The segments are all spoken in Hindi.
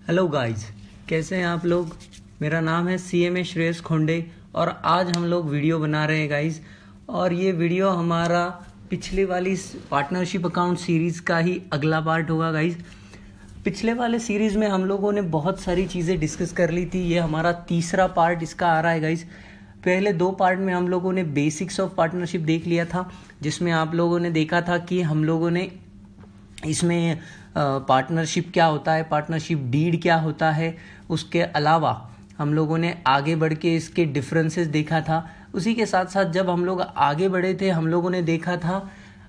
हेलो गाइस, कैसे हैं आप लोग। मेरा नाम है CMA श्रेयस खोंडे और आज हम लोग वीडियो बना रहे हैं गाइस। और ये वीडियो हमारा पिछले वाली पार्टनरशिप अकाउंट सीरीज़ का ही अगला पार्ट होगा गाइस। पिछले वाले सीरीज़ में हम लोगों ने बहुत सारी चीज़ें डिस्कस कर ली थी। ये हमारा तीसरा पार्ट इसका आ रहा है गाइस। पहले दो पार्ट में हम लोगों ने बेसिक्स ऑफ पार्टनरशिप देख लिया था, जिसमें आप लोगों ने देखा था कि हम लोगों ने इसमें पार्टनरशिप क्या होता है, पार्टनरशिप डीड क्या होता है। उसके अलावा हम लोगों ने आगे बढ़ के इसके डिफरेंसेस देखा था। उसी के साथ साथ जब हम लोग आगे बढ़े थे हम लोगों ने देखा था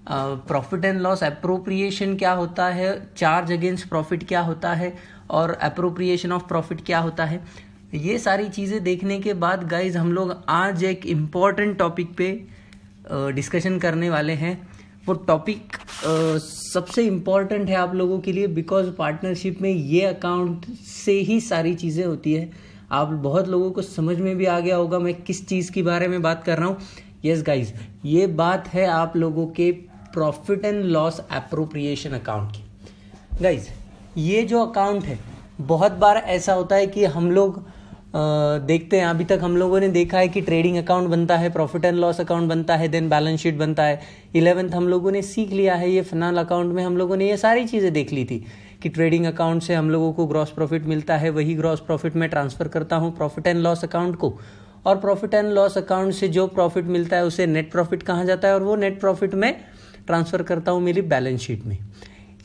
प्रॉफिट एंड लॉस एप्रोप्रिएशन क्या होता है, चार्ज अगेंस्ट प्रॉफिट क्या होता है और एप्रोप्रिएशन ऑफ प्रॉफिट क्या होता है। ये सारी चीज़ें देखने के बाद गाइज हम लोग आज एक इम्पॉर्टेंट टॉपिक पे डिस्कशन करने वाले हैं। वो टॉपिक सबसे इम्पॉर्टेंट है आप लोगों के लिए, बिकॉज पार्टनरशिप में ये अकाउंट से ही सारी चीज़ें होती है। आप बहुत लोगों को समझ में भी आ गया होगा मैं किस चीज़ के बारे में बात कर रहा हूँ। यस गाइज, ये बात है आप लोगों के profit and loss appropriation account की। गाइज, ये जो अकाउंट है बहुत बार ऐसा होता है कि हम लोग देखते हैं, अभी तक हम लोगों ने देखा है कि ट्रेडिंग अकाउंट बनता है, प्रॉफिट एंड लॉस अकाउंट बनता है, देन बैलेंस शीट बनता है। 11th हम लोगों ने सीख लिया है। ये फाइनल अकाउंट में हम लोगों ने ये सारी चीज़ें देख ली थी कि ट्रेडिंग अकाउंट से हम लोगों को ग्रॉस प्रॉफिट मिलता है, वही ग्रॉस प्रॉफिट में ट्रांसफर करता हूँ प्रॉफिट एंड लॉस अकाउंट को, और प्रॉफिट एंड लॉस अकाउंट से जो प्रॉफिट मिलता है उसे नेट प्रॉफिट कहा जाता है, और वो नेट प्रॉफिट में ट्रांसफर करता हूँ मेरी बैलेंस शीट में।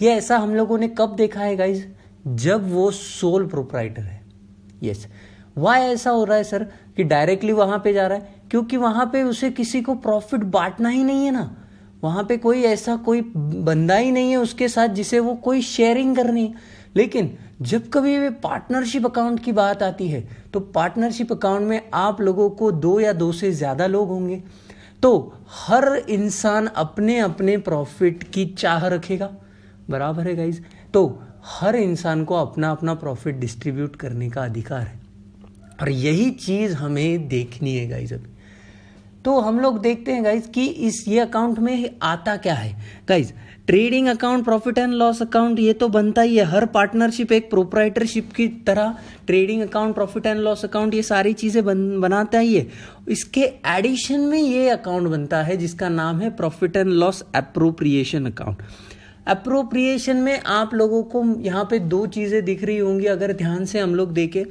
ये ऐसा हम लोगों ने कब देखा है गाइज, जब वो सोल प्रोप्राइटर है। यस, वाई ऐसा हो रहा है सर कि डायरेक्टली वहां पे जा रहा है? क्योंकि वहां पे उसे किसी को प्रॉफिट बांटना ही नहीं है ना। वहां पे कोई ऐसा कोई बंदा ही नहीं है उसके साथ जिसे वो कोई शेयरिंग करनी है। लेकिन जब कभी भी पार्टनरशिप अकाउंट की बात आती है तो पार्टनरशिप अकाउंट में आप लोगों को 2 या 2 से ज्यादा लोग होंगे, तो हर इंसान अपने अपने प्रॉफिट की चाह रखेगा। बराबर है गाइज। तो हर इंसान को अपना अपना प्रॉफिट डिस्ट्रीब्यूट करने का अधिकार है, और यही चीज हमें देखनी है गाइज। अभी तो हम लोग देखते हैं गाइज कि ये अकाउंट में आता क्या है। Guys, trading account, profit and loss account ये तो बनता ही है। हर पार्टनरशिप एक प्रोप्राइटरशिप की तरह trading account, profit and loss account ये सारी चीजें बनाता ही है। इसके एडिशन में ये अकाउंट बनता है जिसका नाम है profit and loss appropriation account. Appropriation में आप लोगों को यहाँ पे 2 चीजें दिख रही होंगी। अगर ध्यान से हम लोग देखें,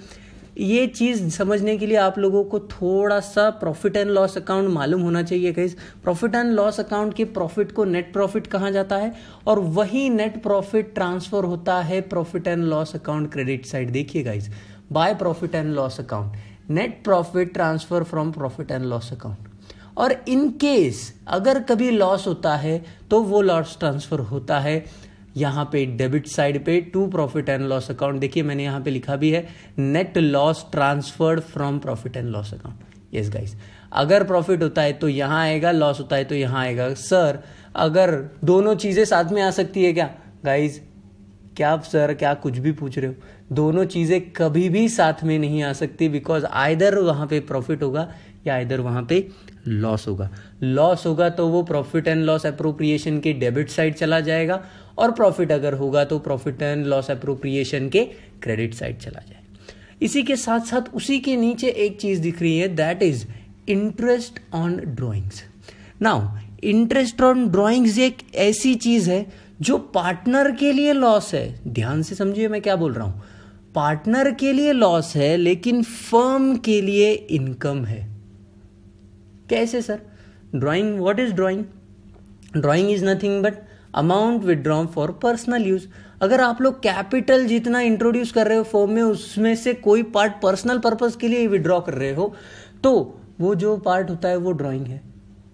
ये चीज समझने के लिए आप लोगों को थोड़ा सा प्रॉफिट एंड लॉस अकाउंट मालूम होना चाहिए guys. Profit and loss account के प्रॉफिट को नेट प्रॉफिट कहा जाता है, और वही नेट प्रॉफिट ट्रांसफर होता है profit and loss account credit side. देखिए guys, by profit and loss account, net profit transfer from profit and loss account. और इन केस अगर कभी लॉस होता है तो वो लॉस ट्रांसफर होता है यहाँ पे डेबिट साइड पे to profit and loss account. देखिए मैंने यहाँ पे लिखा भी है, net loss transferred from profit and loss account. Yes guys, अगर प्रॉफिट होता है तो यहाँ आएगा, लॉस होता है तो यहाँ आएगा। सर अगर दोनों चीजें साथ में आ सकती है क्या? गाइज क्या सर क्या कुछ भी पूछ रहे हो? दोनों चीजें कभी भी साथ में नहीं आ सकती, बिकॉज आइदर वहां पे प्रॉफिट होगा या आइदर वहां पे लॉस होगा। लॉस होगा तो वो प्रॉफिट एंड लॉस एप्रोप्रिएशन के डेबिट साइड चला जाएगा, और प्रॉफिट अगर होगा तो प्रॉफिट एंड लॉस एप्रोप्रिएशन के क्रेडिट साइड चला जाएगा। इसी के साथ साथ उसी के नीचे एक चीज दिख रही है, that is interest on drawings. Now interest on drawings एक ऐसी चीज है जो पार्टनर के लिए लॉस है। ध्यान से समझिए मैं क्या बोल रहा हूं। पार्टनर के लिए लॉस है लेकिन फर्म के लिए इनकम है। कैसे sir? Drawing, what is drawing? Drawing is nothing but amount withdrawn for personal use. अगर आप लोग कैपिटल जितना इंट्रोड्यूस कर रहे हो फॉर्म में, उसमें से कोई पार्ट पर्सनल पर्पस के लिए विड्रॉ कर रहे हो, तो वो जो पार्ट होता है वो ड्राइंग है।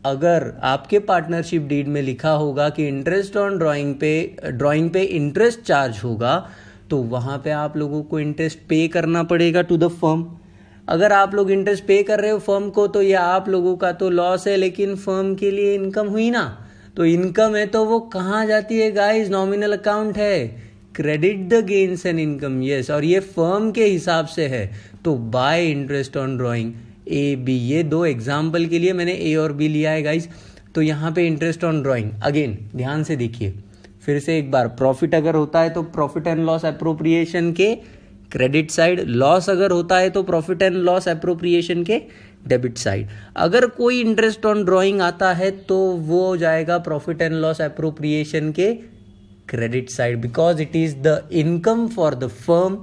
अगर आपके पार्टनरशिप डीड में लिखा होगा कि इंटरेस्ट ऑन ड्राइंग पे इंटरेस्ट चार्ज होगा, तो वहां पे आप लोगों को इंटरेस्ट पे करना पड़ेगा टू द फर्म। अगर आप लोग इंटरेस्ट पे कर रहे हो फर्म को, तो यह आप लोगों का तो लॉस है, लेकिन फर्म के लिए इनकम हुई ना। तो इनकम है तो वो कहाँ जाती है गाइस? नॉमिनल अकाउंट है, credit the gains and income. Yes, और ये फर्म के हिसाब से है। तो by interest on drawing A B, ये 2 एग्जाम्पल के लिए मैंने ए और बी लिया है गाइस। तो यहाँ पे इंटरेस्ट ऑन ड्राइंग, अगेन ध्यान से देखिए फिर से एक बार, प्रॉफिट अगर होता है तो प्रॉफिट एंड लॉस एप्रोप्रिएशन के क्रेडिट साइड, लॉस अगर होता है तो प्रॉफिट एंड लॉस एप्रोप्रिएशन के डेबिट साइड। अगर कोई इंटरेस्ट ऑन ड्राइंग आता है तो वो जाएगा प्रॉफिट एंड लॉस एप्रोप्रिएशन के credit side, because it is the income for the firm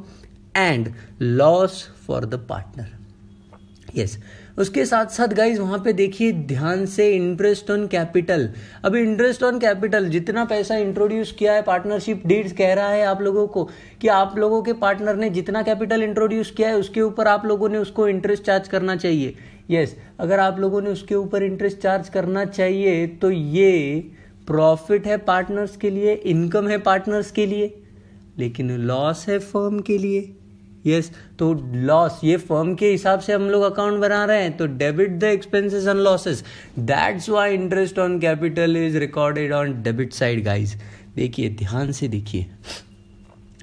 and loss for the partner. Yes, उसके साथ साथ गाइज वहां पे देखिए ध्यान से इंटरेस्ट ऑन कैपिटल। अभी इंटरेस्ट ऑन कैपिटल जितना पैसा इंट्रोड्यूस किया है, पार्टनरशिप डीड्स कह रहा है आप लोगों को कि आप लोगों के पार्टनर ने जितना कैपिटल इंट्रोड्यूस किया है उसके ऊपर आप लोगों ने उसको इंटरेस्ट चार्ज करना चाहिए। यस, अगर आप लोगों ने उसके ऊपर इंटरेस्ट चार्ज करना चाहिए तो ये प्रॉफिट है पार्टनर्स के लिए, इनकम है पार्टनर्स के लिए, लेकिन लॉस है फर्म के लिए। यस, तो लॉस ये फर्म के हिसाब से हम लोग अकाउंट बना रहे हैं, तो debit the expenses and losses, that's why interest on capital is recorded on debit side. Guys देखिए, ध्यान से देखिए,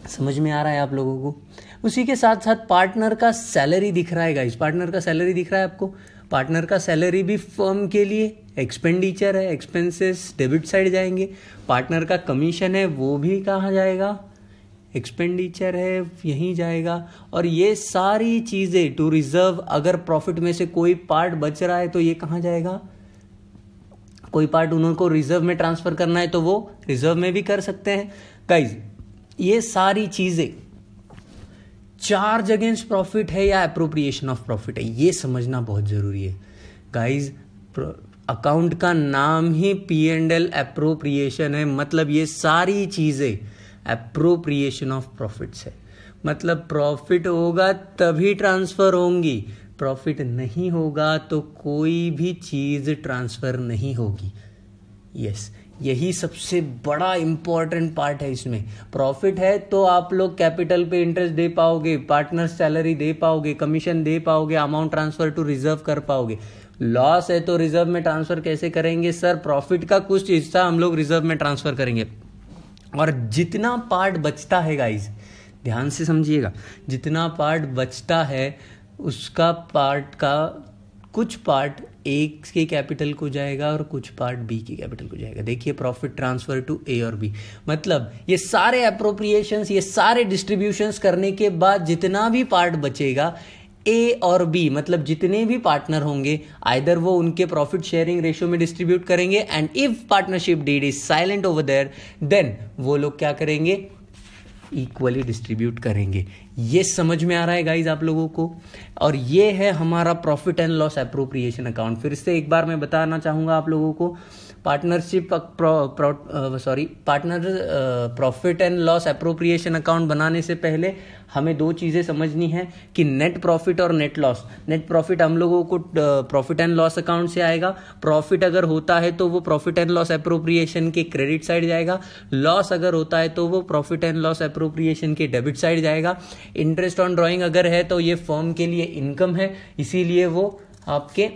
समझ में आ रहा है आप लोगों को। उसी के साथ साथ पार्टनर का सैलरी दिख रहा है गाइज, पार्टनर का सैलरी दिख रहा है आपको। पार्टनर का सैलरी भी फर्म के लिए एक्सपेंडिचर है, एक्सपेंसेस डेबिट साइड जाएंगे। पार्टनर का कमीशन है वो भी कहाँ जाएगा, एक्सपेंडिचर है यहीं जाएगा। और ये सारी चीजें टू रिजर्व, अगर प्रॉफिट में से कोई पार्ट बच रहा है तो ये कहाँ जाएगा, कोई पार्ट उनको रिजर्व में ट्रांसफर करना है तो वो रिजर्व में भी कर सकते हैं। गाइज ये सारी चीजें चार्ज अगेंस्ट प्रॉफिट है या एप्रोप्रिएशन ऑफ प्रॉफिट है, ये समझना बहुत जरूरी है। गाइज अकाउंट का नाम ही P&L एप्रोप्रिएशन है, मतलब ये सारी चीजें एप्रोप्रिएशन ऑफ प्रॉफिट्स है। मतलब प्रॉफिट होगा तभी ट्रांसफर होंगी, प्रॉफिट नहीं होगा तो कोई भी चीज ट्रांसफर नहीं होगी। यस, यही सबसे बड़ा इंपॉर्टेंट पार्ट है इसमें। प्रॉफिट है तो आप लोग कैपिटल पे इंटरेस्ट दे पाओगे, पार्टनर सैलरी दे पाओगे, कमीशन दे पाओगे, अमाउंट ट्रांसफर टू रिजर्व कर पाओगे। लॉस है तो रिजर्व में ट्रांसफर कैसे करेंगे सर, प्रॉफिट का कुछ हिस्सा हम लोग रिजर्व में ट्रांसफर करेंगे। और जितना पार्ट बचता है गाइज, ध्यान से समझिएगा, जितना पार्ट बचता है उसका पार्ट का कुछ पार्ट ए के कैपिटल को जाएगा और कुछ पार्ट बी के कैपिटल को जाएगा। देखिए, प्रॉफिट ट्रांसफर टू ए और बी, मतलब ये सारे एप्रोप्रिएशंस, ये सारे डिस्ट्रीब्यूशंस करने के बाद जितना भी पार्ट बचेगा ए और बी, मतलब जितने भी पार्टनर होंगे, आइदर वो उनके प्रॉफिट शेयरिंग रेशियो में डिस्ट्रीब्यूट करेंगे, and if partnership deed is silent over there, then वो लोग क्या करेंगे, इक्वली डिस्ट्रीब्यूट करेंगे। ये समझ में आ रहा है गाइज आप लोगों को। और ये है हमारा profit and loss appropriation account. फिर से एक बार मैं बताना चाहूंगा आप लोगों को, profit and loss appropriation account बनाने से पहले हमें दो चीजें समझनी है कि नेट प्रॉफिट और नेट लॉस। नेट प्रॉफिट हम लोगों को प्रॉफिट एंड लॉस अकाउंट से आएगा। प्रॉफिट अगर होता है तो वो प्रॉफिट एंड लॉस एप्रोप्रिएशन के क्रेडिट साइड जाएगा, लॉस अगर होता है तो वो प्रॉफिट एंड लॉस एप्रोप्रिएशन के डेबिट साइड जाएगा। इंटरेस्ट ऑन ड्राइंग अगर है तो ये फर्म के लिए इनकम है, इसीलिए वो आपके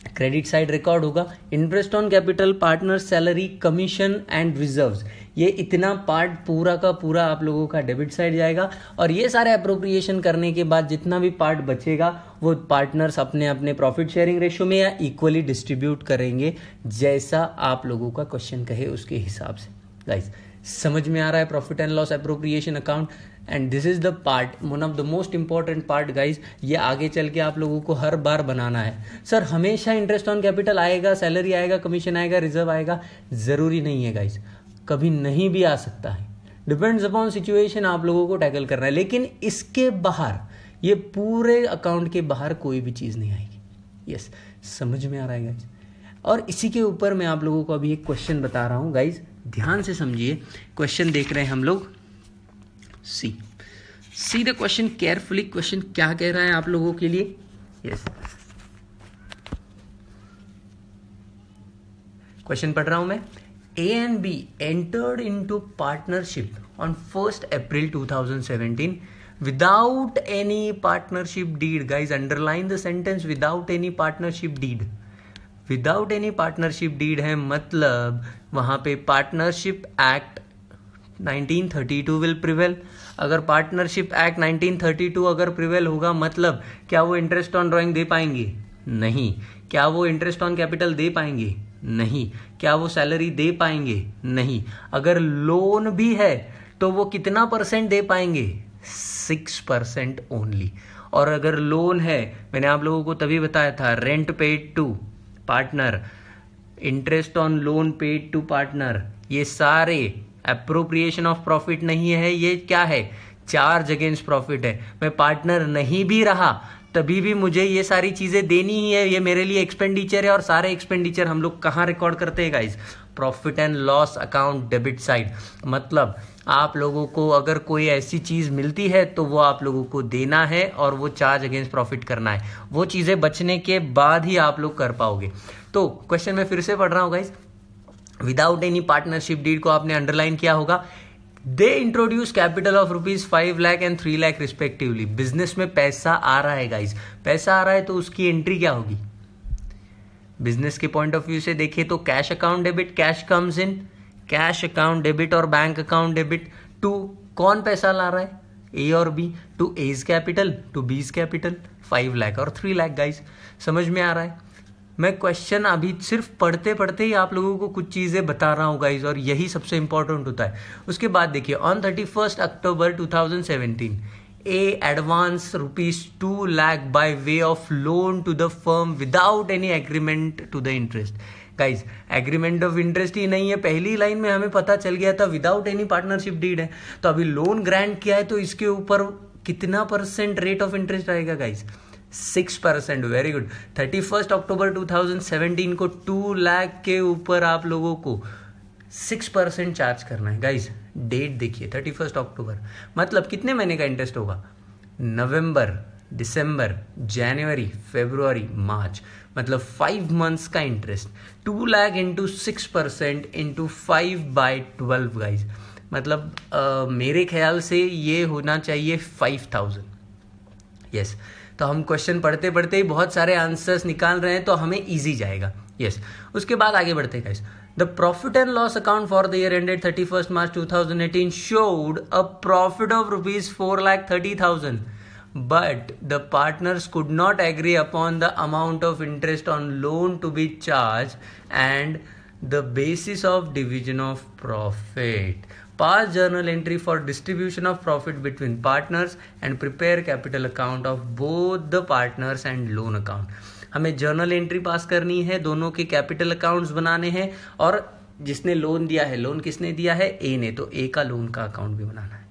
क्रेडिट साइड रिकॉर्ड होगा। Interest on capital, partner salary, commission and reserves, ये इतना पार्ट पूरा का पूरा आप लोगों का डेबिट साइड जाएगा। और ये सारे अप्रोप्रिएशन करने के बाद जितना भी पार्ट बचेगा वो पार्टनर्स अपने अपने प्रॉफिट शेयरिंग रेशियो में या इक्वली डिस्ट्रीब्यूट करेंगे, जैसा आप लोगों का क्वेश्चन कहे उसके हिसाब से। गाइस समझ में आ रहा है profit and loss appropriation account? And this is the part, one of the most important part guys. ये आगे चल के आप लोगों को हर बार बनाना है। सर हमेशा इंटरेस्ट ऑन कैपिटल आएगा, सैलरी आएगा, कमीशन आएगा, रिजर्व आएगा? जरूरी नहीं है गाइज, कभी नहीं भी आ सकता है, डिपेंड्स अपॉन सिचुएशन आप लोगों को टैकल करना है। लेकिन इसके बाहर, ये पूरे अकाउंट के बाहर कोई भी चीज नहीं आएगी। यस, समझ में आ रहा है गाइज? और इसी के ऊपर मैं आप लोगों को अभी एक क्वेश्चन बता रहा हूं गाइज, ध्यान से समझिए। क्वेश्चन देख रहे हैं हम लोग, see the question carefully. Question क्या कह रहा है आप लोगों के लिए? यस, क्वेश्चन पढ़ रहा हूं मैं। A and B entered into partnership on 1st April 2017 without any partnership deed. Guys, underline the sentence without any partnership deed. Without any partnership deed है मतलब वहां पे पार्टनरशिप एक्ट 1932 विल प्रिवेल। अगर पार्टनरशिप एक्ट 1932 अगर प्रिवेल होगा मतलब क्या वो इंटरेस्ट ऑन ड्राइंग दे पाएंगे? नहीं। क्या वो इंटरेस्ट ऑन कैपिटल दे पाएंगे? नहीं। क्या वो सैलरी दे पाएंगे? नहीं। अगर लोन भी है तो वो कितना % दे पाएंगे? 6% ओनली। और अगर लोन है, मैंने आप लोगों को तभी बताया था, rent paid to partner, interest on loan paid to partner, ये सारे अप्रोप्रिएशन ऑफ प्रॉफिट नहीं है, ये क्या है, चार्ज अगेंस्ट प्रॉफिट है। मैं पार्टनर नहीं भी रहा तभी भी मुझे ये सारी चीजें देनी ही है, ये मेरे लिए एक्सपेंडिचर है। और सारे एक्सपेंडिचर हम लोग कहाँ रिकॉर्ड करते हैं guys, profit and loss account debit side. मतलब आप लोगों को अगर कोई ऐसी चीज मिलती है तो वो आप लोगों को देना है और वो चार्ज अगेंस्ट प्रॉफिट करना है। वो चीजें बचने के बाद ही आप लोग कर पाओगे। तो क्वेश्चन मैं फिर से पढ़ रहा हूं guys, without any partnership deed को आपने अंडरलाइन किया होगा। They introduce capital of ₹5 lakh and 3 lakh respectively. Business में पैसा आ रहा है गाइस, पैसा आ रहा है तो उसकी एंट्री क्या होगी, बिजनेस के पॉइंट ऑफ व्यू से देखें तो cash account debit, cash comes in, cash account debit और बैंक अकाउंट डेबिट टू कौन पैसा ला रहा है, ए और B, to A's capital to B's capital, 5 lakh और 3 लाख। गाइस समझ में आ रहा है? मैं क्वेश्चन अभी सिर्फ पढ़ते पढ़ते ही आप लोगों को कुछ चीजें बता रहा हूं गाइस, और यही सबसे इंपॉर्टेंट होता है। उसके बाद देखिए, on 31 October 2017 a advance ₹2 lakh by way of loan to the firm without any agreement to the interest. Guys agreement of interest ही नहीं है, पहली लाइन में हमें पता चल गया था विदाउट एनी पार्टनरशिप डीड है। तो अभी लोन ग्रांट किया है तो इसके ऊपर कितना % रेट ऑफ इंटरेस्ट आएगा गाइस, 6%। Very good. 31 अक्टूबर 2017 को 2 लाख के ऊपर आप लोगों को 6% चार्ज करना है। गाइस डेट देखिए 31 अक्टूबर, मतलब कितने महीने का इंटरेस्ट होगा, नवंबर, दिसंबर, जनवरी, फरवरी, मार्च, मतलब 5 मंथ्स का interest. 2 lakh into 6% into 5/12 guys, मतलब मेरे ख्याल से ये होना चाहिए 5000। यस, तो हम क्वेश्चन पढ़ते पढ़ते ही बहुत सारे आंसर्स निकाल रहे हैं तो हमें इजी जाएगा। यस, उसके बाद आगे बढ़ते हैं guys. The profit and loss account for the year ended 31 March 2018 showed a profit of ₹4,30,000, but the partners could not agree upon the amount of interest on loan to be charged and the basis of division of profit. Pass journal entry for distribution of profit between partners and prepare capital account of both the partners and loan account. हमें जर्नल एंट्री पास करनी है, दोनों के कैपिटल अकाउंट्स बनाने हैं, और जिसने लोन दिया है, लोन किसने दिया है, ए ने, तो ए का लोन का अकाउंट भी बनाना है।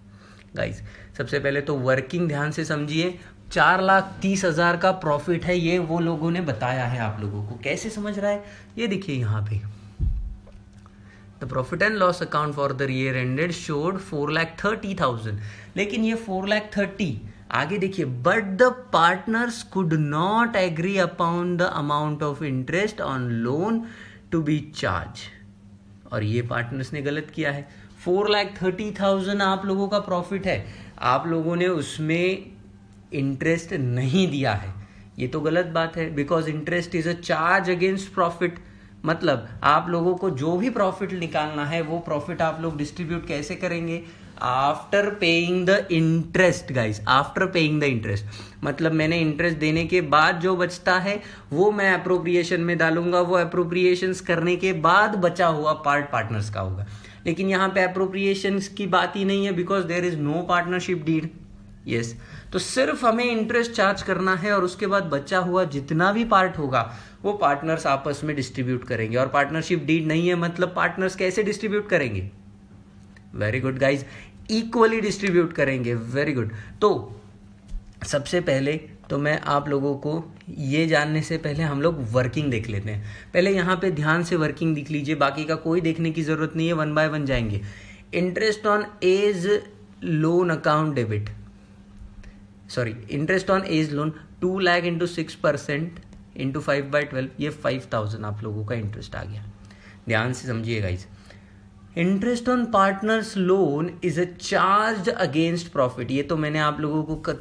गाइस सबसे पहले तो वर्किंग ध्यान से समझिए, 4,30,000 का प्रॉफिट है, ये वो लोगों ने बताया है आप लोगों को। कैसे समझ रहा है, ये देखिए यहाँ पे the profit and loss account for the year ended showed 4,30,000, लेकिन ये 4,30,000 आगे देखिए, but the partners could not agree upon the amount of interest on loan to be charged, और ये पार्टनर्स ने गलत किया है। 4,30,000 आप लोगों का प्रॉफिट है, आप लोगों ने उसमें इंटरेस्ट नहीं दिया है, ये तो गलत बात है, because interest is a charge against profit. मतलब आप लोगों को जो भी प्रॉफिट निकालना है वो प्रॉफिट आप लोग डिस्ट्रीब्यूट कैसे करेंगे, after paying the interest. Guys after paying the interest, मतलब मैंने इंटरेस्ट देने के बाद जो बचता है वो मैं अप्रोप्रिएशन में डालूंगा, वो अप्रोप्रिएशंस करने के बाद बचा हुआ पार्ट पार्टनर्स का होगा। लेकिन यहाँ पे अप्रोप्रिएशंस की बात ही नहीं है, because there is no partnership deed. Yes, तो सिर्फ हमें इंटरेस्ट चार्ज करना है और उसके बाद बचा हुआ जितना भी पार्ट होगा वो पार्टनर्स आपस में डिस्ट्रीब्यूट करेंगे। और पार्टनरशिप डीड नहीं है, मतलब पार्टनर्स कैसे डिस्ट्रीब्यूट करेंगे, very good guys, equally distribute करेंगे। Very good. तो सबसे पहले तो मैं आप लोगों को ये जानने से पहले हम लोग वर्किंग देख लेते हैं। पहले यहाँ पे ध्यान से वर्किंग देख लीजिए, बाकी का कोई देखने की जरूरत नहीं है, 1 by 1 जाएंगे। Interest on A's loan account debit, sorry interest on A's loan 2 lakh into 6% into 5/12, ये 5,000 आप लोगों का इंटरेस्ट आ गया। ध्यान से समझिएगा guys, interest on partners loan is a charge against profit, ये तो मैंने आप लोगों को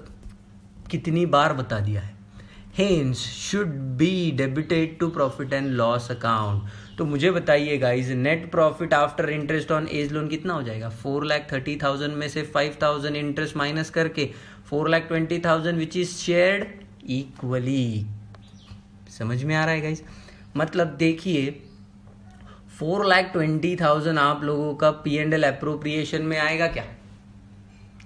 कितनी बार बता दिया है। Hence should be debited to profit and loss account. तो मुझे बताइए guys, net profit after interest on A's loan कितना हो जाएगा, 4,30,000 में से 5,000 इंटरेस्ट माइनस करके 4,20,000 विच इज शेयर्ड इक्वली। समझ में आ रहा है गाइस, मतलब देखिए 4,20,000 आप लोगों का P&L अप्रोप्रिएशन में आएगा क्या,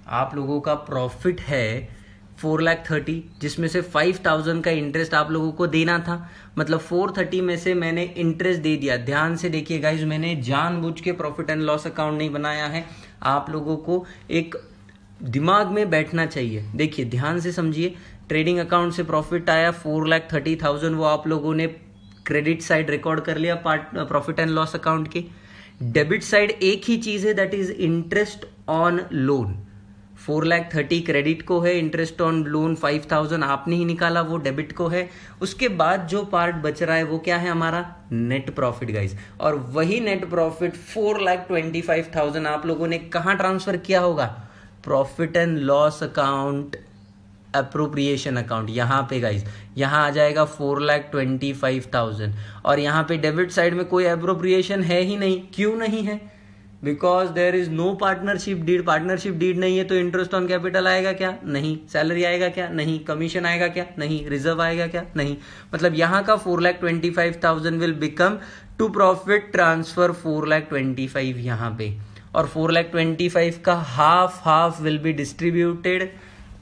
आप लोगों का प्रॉफिट है 4,30,000, जिसमें से 5,000 का इंटरेस्ट आप लोगों को देना था। मतलब 430 में से मैंने इंटरेस्ट दे दिया। ध्यान से देखिए गाइज, मैंने जानबूझ के प्रॉफिट एंड लॉस अकाउंट नहीं बनाया है। आप लोगों को एक दिमाग में बैठना चाहिए। देखिए ध्यान से समझिए, ट्रेडिंग अकाउंट से प्रॉफिट आया 4,30,000, वो आप लोगों ने क्रेडिट साइड रिकॉर्ड कर लिया प्रॉफिट एंड लॉस अकाउंट के। डेबिट साइड एक ही चीज है, that is interest on loan. 4,30,000 credit को है, इंटरेस्ट ऑन लोन 5,000 आपने ही निकाला, वो डेबिट को है। उसके बाद जो पार्ट बच रहा है वो क्या है, हमारा नेट प्रॉफिट गाइस। और वही नेट प्रॉफिट 4,25,000 आप लोगों ने कहां ट्रांसफर किया होगा, profit and loss account appropriation account. यहां पे गाइस, यहां आ जाएगा 4,25,000। और यहां पे डेबिट साइड में कोई अप्रोप्रिएशन है ही नहीं। क्यों नहीं है, because there is no partnership deed. Partnership deed नहीं है तो इंटरेस्ट ऑन कैपिटल आएगा क्या, नहीं। सैलरी आएगा क्या, नहीं। कमीशन आएगा क्या, नहीं। रिजर्व आएगा क्या, नहीं। मतलब यहां का 4,25,000 will become to profit transfer 4,25,000 यहां पे। और 4,25,000 का half will be distributed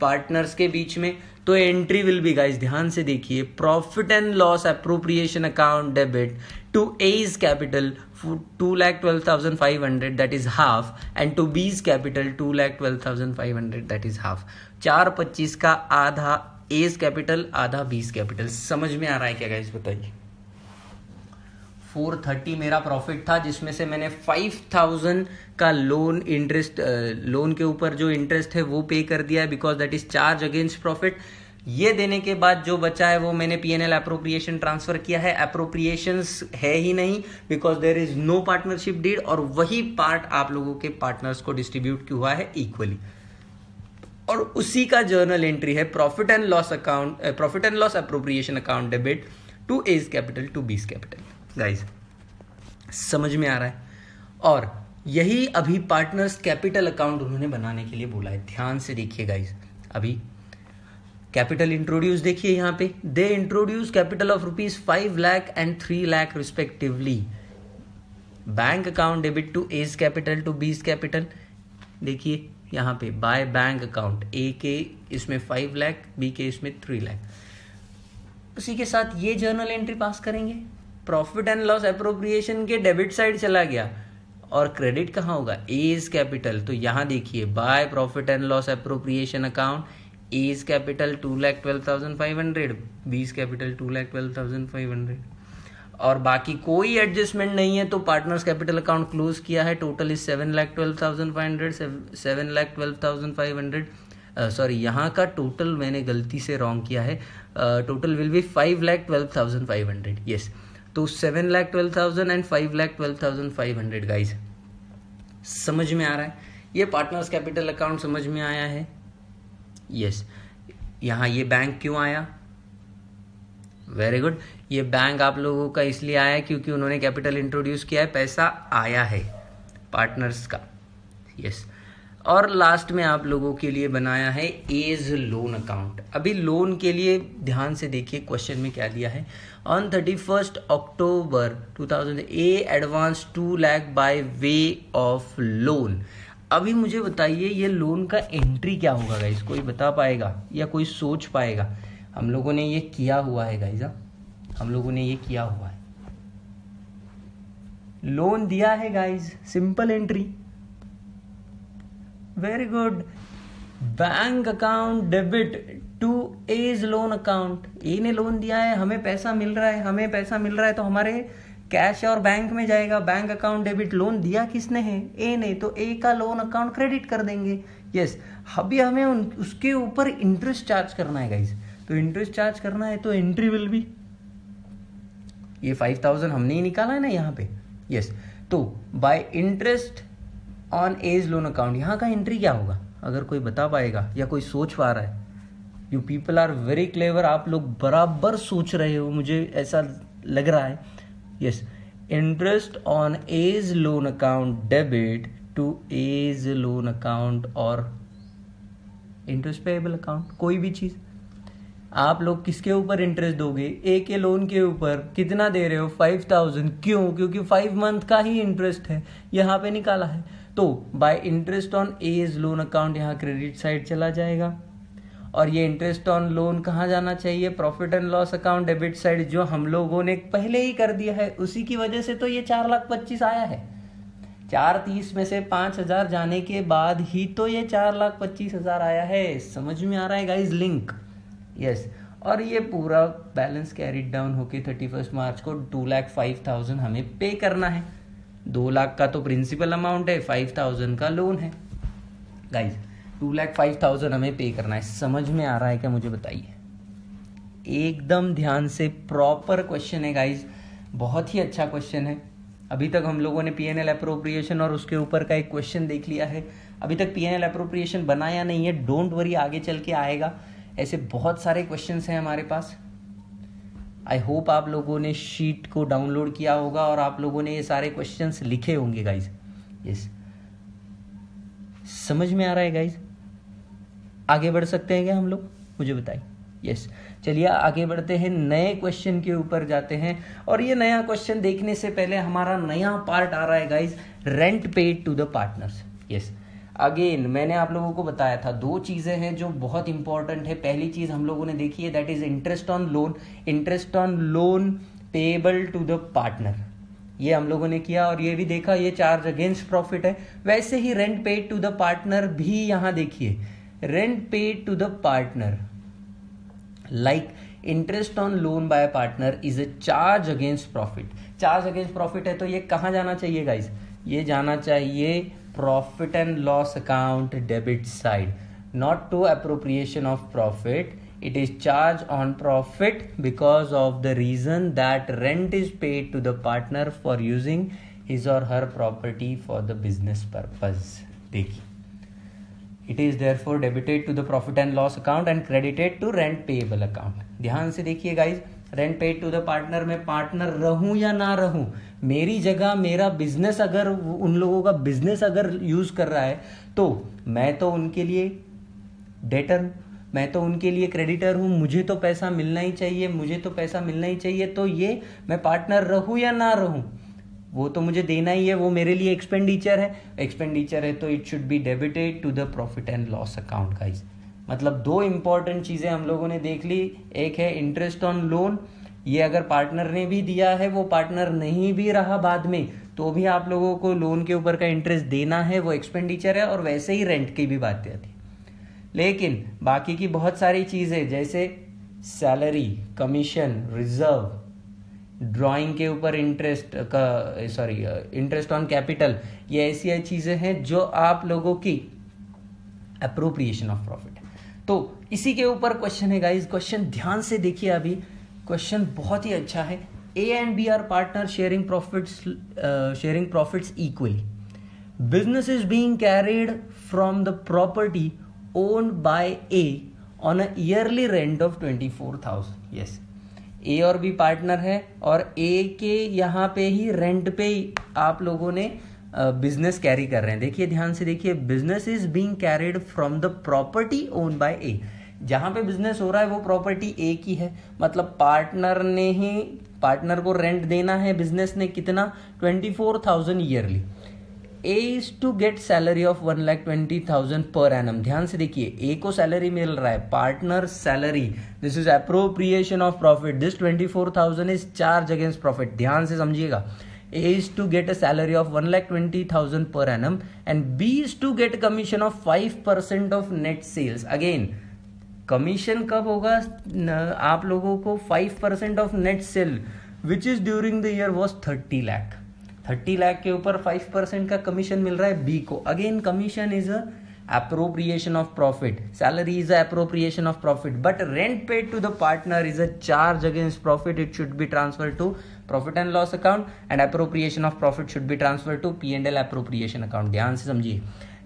partners के बीच में। तो एंट्री विल बी गाइस, ध्यान से देखिए, profit and loss appropriation account debit to A's capital 2,12,500 that is half, and to B's capital 2,12,500 that is half। 4,25 का आधा A's कैपिटल, आधा B's कैपिटल। समझ में आ रहा है क्या गाइस, बताइए। 430 मेरा प्रॉफिट था, जिसमें से मैंने 5,000 का लोन इंटरेस्ट, लोन के ऊपर जो इंटरेस्ट है वो पे कर दिया है, because that is charge against profit. ये देने के बाद जो बचा है वो मैंने P&L अप्रोप्रिएशन ट्रांसफर किया है। अप्रोप्रिएशंस है ही नहीं, because there is no partnership deed. और वही पार्ट आप लोगों के पार्टनर्स को डिस्ट्रीब्यूट हुआ है इक्वली। और उसी का जर्नल एंट्री है profit and loss account, profit and loss appropriation account debit to A's capital to B's capital. Guys समझ में आ रहा है। और यही अभी पार्टनर्स कैपिटल अकाउंट उन्होंने बनाने के लिए बोला है। ध्यान से देखिए गाइस, अभी कैपिटल इंट्रोड्यूस देखिए यहाँ पे, they introduce capital of ₹5 lakh and 3 lakh respectively. Bank account debit to A's capital to B's capital. देखिए यहाँ पे बाय बैंक अकाउंट, A के इसमें 5 लाख, B के इसमें 3 लाख। उसी के साथ ये जर्नल एंट्री पास करेंगे। प्रॉफिट एंड लॉस अप्रोप्रिएशन के डेबिट साइड चला गया, और क्रेडिट कहाँ होगा, A's कैपिटल। तो यहाँ देखिए bye profit and loss appropriation account, A's capital 2,12,500, B's capital 2,12,500। और बाकी कोई एडजस्टमेंट नहीं है, तो पार्टनर्स कैपिटल अकाउंट क्लोज किया है। Total is 7,12,500, 7,12,500। सॉरी, यहाँ का टोटल मैंने गलती से रॉन्ग किया है। Total will be 5,12,500। यस, तो 7,12,000 एंड 5,12,500 गाइज। समझ में आ रहा है, ये पार्टनर्स कैपिटल अकाउंट समझ में आया है। यस, यहाँ ये बैंक क्यों आया, वेरी गुड। ये बैंक आप लोगों का इसलिए आया क्योंकि उन्होंने कैपिटल इंट्रोड्यूस किया है, पैसा आया है पार्टनर्स का। यस, और लास्ट में आप लोगों के लिए बनाया है A's लोन अकाउंट। अभी लोन के लिए ध्यान से देखिए, क्वेश्चन में क्या दिया है, on 31 October 2000 A advance 2 lakh by way of loan. अभी मुझे बताइए ये लोन का एंट्री क्या होगा गाइस, कोई बता पाएगा या कोई सोच पाएगा। हम लोगों ने ये किया हुआ है गाइस, हम लोगों ने ये किया हुआ है, लोन दिया है guys, simple entry, very good. Bank account debit to A's loan account. A ने लोन दिया है, हमें पैसा मिल रहा है, हमें पैसा मिल रहा है, तो हमारे कैश और बैंक में जाएगा। बैंक अकाउंट डेबिट, लोन दिया किसने है, ए ने, तो ए का लोन अकाउंट क्रेडिट कर देंगे। यस, अभी हमें उसके ऊपर इंटरेस्ट चार्ज करना है गाइस, तो इंटरेस्ट चार्ज करना है, तो एंट्री विल बी, ये 5,000 हमने ही निकाला है ना यहाँ पे। यस, तो by interest on A's loan account, यहाँ का एंट्री क्या होगा, अगर कोई बता पाएगा या कोई सोच पा रहा है। You people are very clever, आप लोग बराबर सोच रहे हो, मुझे ऐसा लग रहा है। Yes, interest on A's loan account debit to A's loan account और इंटरेस्ट पेएबल अकाउंट, कोई भी चीज। आप लोग किसके ऊपर इंटरेस्ट दोगे, ए के लोन के ऊपर। कितना दे रहे हो, 5,000। क्यों, क्योंकि 5 मंथ का ही इंटरेस्ट है, यहाँ पे निकाला है। तो by interest on A's loan account यहाँ क्रेडिट साइड चला जाएगा, और ये इंटरेस्ट ऑन लोन कहाँ जाना चाहिए, profit and loss account debit side, जो हम लोगों ने पहले ही कर दिया है। उसी की वजह से तो ये 4,25,000 आया है। 430 में से 5,000 जाने के बाद ही तो ये 4,25,000 आया है। समझ में आ रहा है गाइज लिंक? यस। और ये पूरा बैलेंस कैरिड डाउन होके 31 मार्च को 2,05,000 हमें पे करना है। 2 लाख का तो प्रिंसिपल अमाउंट है, 5,000 का लोन है गाइज। 2,05,000 हमें पे करना है। समझ में आ रहा है क्या, मुझे बताइए। एकदम ध्यान से, प्रॉपर क्वेश्चन है गाइज, बहुत ही अच्छा क्वेश्चन है। अभी तक हम लोगों ने पीएनएल अप्रोप्रिएशन और उसके ऊपर का एक क्वेश्चन देख लिया है। अभी तक पीएनएल अप्रोप्रिएशन बनाया नहीं है, डोंट वरी, आगे चल के आएगा। ऐसे बहुत सारे क्वेश्चंस हैं हमारे पास। आई होप आप लोगों ने शीट को डाउनलोड किया होगा और आप लोगों ने ये सारे क्वेश्चंस लिखे होंगे गाइज। यस, समझ में आ रहा है गाइज? आगे बढ़ सकते हैं क्या हम लोग, मुझे बताइए। यस, चलिए आगे बढ़ते हैं, नए क्वेश्चन के ऊपर जाते हैं। और ये नया क्वेश्चन देखने से पहले हमारा नया पार्ट आ रहा है guys, rent paid to the partners. Yes, again मैंने आप लोगों को बताया था 2 चीजें हैं जो बहुत इंपॉर्टेंट है। पहली चीज हम लोगों ने देखी है, that is interest on loan. Interest on loan payable to the partner, ये हम लोगों ने किया। और ये भी देखा, ये चार्ज अगेंस्ट प्रॉफिट है। वैसे ही rent paid to the partner भी यहां देखिए, rent paid to the partner like interest on loan by a partner is a charge against profit। Charge against profit है तो ये कहाँ जाना चाहिए गाइज? ये जाना चाहिए profit and loss account debit side, not to appropriation of profit. It is charge on profit because of the reason that rent is paid to the partner for using his और her property for the business purpose. देखिए, it is therefore debited to the profit and loss account and credited to rent payable account. ध्यान से देखिए guys, rent paid to the partner में पार्टनर रहूं या ना रहूं, मेरी जगह मेरा बिजनेस अगर उन लोगों का बिजनेस अगर यूज कर रहा है तो मैं तो उनके लिए डेटर हूं, मैं तो उनके लिए क्रेडिटर हूं। मुझे तो पैसा मिलना ही चाहिए, मुझे तो पैसा मिलना ही चाहिए। तो ये मैं पार्टनर रहूं या ना रहूं, वो तो मुझे देना ही है, वो मेरे लिए एक्सपेंडिचर है। एक्सपेंडिचर है तो it should be debited to the profit and loss account guys. मतलब 2 इंपॉर्टेंट चीजें हम लोगों ने देख ली। एक है इंटरेस्ट ऑन लोन, ये अगर पार्टनर ने भी दिया है, वो पार्टनर नहीं भी रहा बाद में, तो भी आप लोगों को लोन के ऊपर का इंटरेस्ट देना है, वो एक्सपेंडिचर है। और वैसे ही रेंट की भी बात आती है। लेकिन बाकी की बहुत सारी चीजें जैसे सैलरी, कमीशन, रिजर्व, ड्राइंग के ऊपर इंटरेस्ट इंटरेस्ट ऑन कैपिटल, ये ऐसी चीजें हैं जो आप लोगों की अप्रोप्रिएशन ऑफ प्रॉफिट है। तो इसी के ऊपर क्वेश्चन है गाइस। क्वेश्चन ध्यान से देखिए, अभी क्वेश्चन बहुत ही अच्छा है। A and B are partner sharing profits equally. Business is being carried from the property owned by A on a yearly rent of 24,000। Yes, A और बी पार्टनर है और ए के यहाँ पे ही रेंट पे आप लोगों ने बिजनेस कैरी कर रहे हैं। देखिए ध्यान से देखिए, business is being carried from the property owned by A. जहां पे बिजनेस हो रहा है वो प्रॉपर्टी ए की है, मतलब पार्टनर ने ही, पार्टनर को रेंट देना है बिजनेस ने, कितना? 24,000 yearly. A is to get salary of 1,20,000 पर एनम। ध्यान से देखिए, ए को सैलरी मिल रहा है, partner salary, this is appropriation of profit, this 24,000 is charge against profit. ध्यान से समझिएगा, A is to get a salary of 1,20,000 per annum and B is to get commission of 5% of net sales. Again, commission कब होगा आप लोगों को? 5% of net sale which is during the year was 30 lakh. 30 lakh के ऊपर 5% का कमीशन मिल रहा है बी को। Again commission is a appropriation of profit, salary is a appropriation of profit, but rent paid to the partner is a charge against profit. It should be transferred to profit and loss account and appropriation of profit should be transferred to P&L appropriation account. ध्यान से समझिए,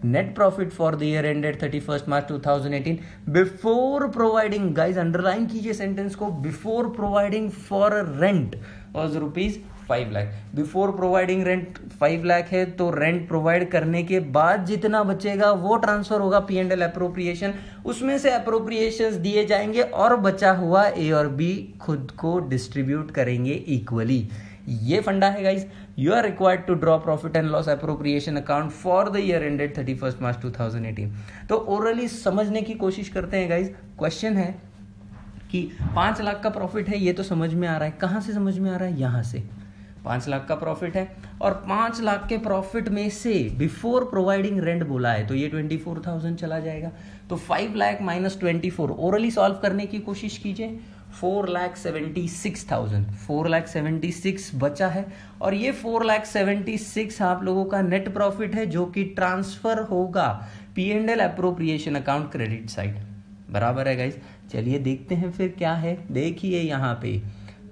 net profit for the year ended 31st March 2018 before providing, guys underline कीजिए सेंटेंस को, before providing for rent was rupees 5 lakh. Before providing rent 5 lakh है, तो रेंट प्रोवाइड करने के बाद जितना बचेगा वो ट्रांसफर होगा P&L अप्रोप्रिएशन, उसमें से अप्रोप्रिएशंस दिए जाएंगे और बचा हुआ ए और बी खुद को डिस्ट्रीब्यूट करेंगे इक्वली। ये फंडा है guys. you are required to draw profit and loss appropriation account for the year ended 31st March 2018. तो ओरली समझने की कोशिश करते हैं गाइज. क्वेश्चन है कि 5 लाख का प्रॉफिट है, ये तो समझ में आ रहा है. कहाँ से समझ में आ रहा है? यहाँ से. 5 लाख का प्रॉफिट है और 5 लाख के प्रॉफिट में से बिफोर प्रोवाइडिंग रेंट बोला है, तो ये 24,000 चला जाएगा. तो 5 लाख माइनस 24, ओरली सॉल्व करने की कोशिश कीजिए. 4,76,000, 4,76,000 बचा है और ये 4,76,000 आप लोगों का नेट प्रॉफिट है जो कि ट्रांसफर होगा P&L appropriation account credit side. बराबर है गाइज. चलिए देखते हैं फिर क्या है. देखिए यहाँ पे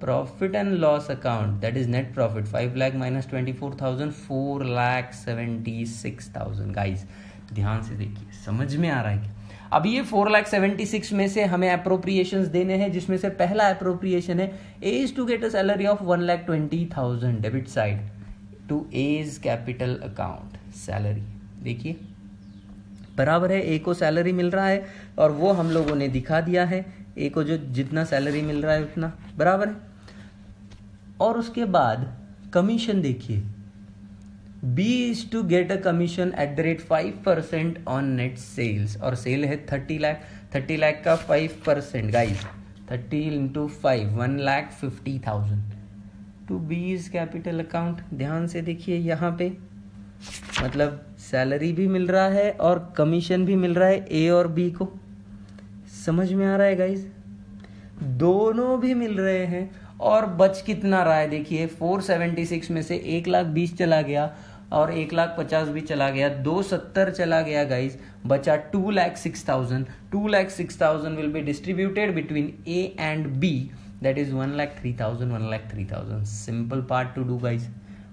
profit and loss account, that is net profit. 5 lakh minus 24,000, 4,76,000. Guys ध्यान से देखिए, समझ में आ रहा है क्या? अब ये 4,76,000 में से हमें अप्रोप्रिएशंस देने हैं, जिसमें से पहला अप्रोप्रिएशन है A is to get a salary of 1,20,000 debit side to A's capital account salary. देखिए बराबर है, ए को सैलरी मिल रहा है और वो हम लोगों ने दिखा दिया है. ए को जो जितना सैलरी मिल रहा है उतना बराबर है. और उसके बाद कमीशन देखिए, B is to get a commission at the rate 5% on net sales और सेल है 30 लाख. 30 लाख का 5% guys, 30 into 5, 1,50,000 to B's capital account. ध्यान से देखिए यहाँ पे, मतलब सैलरी भी मिल रहा है और कमीशन भी मिल रहा है ए और बी को. समझ में आ रहा है गाइस? दोनों भी मिल रहे हैं और बच कितना रहा है? देखिए 476 में से 1,20,000 चला गया और 1,50,000 भी चला गया, 270 चला गया गाइस. बचा 2,06,000. 2,06,000 will be distributed between A and B, that is 1,03,000, 1,03,000. Simple part to do guys.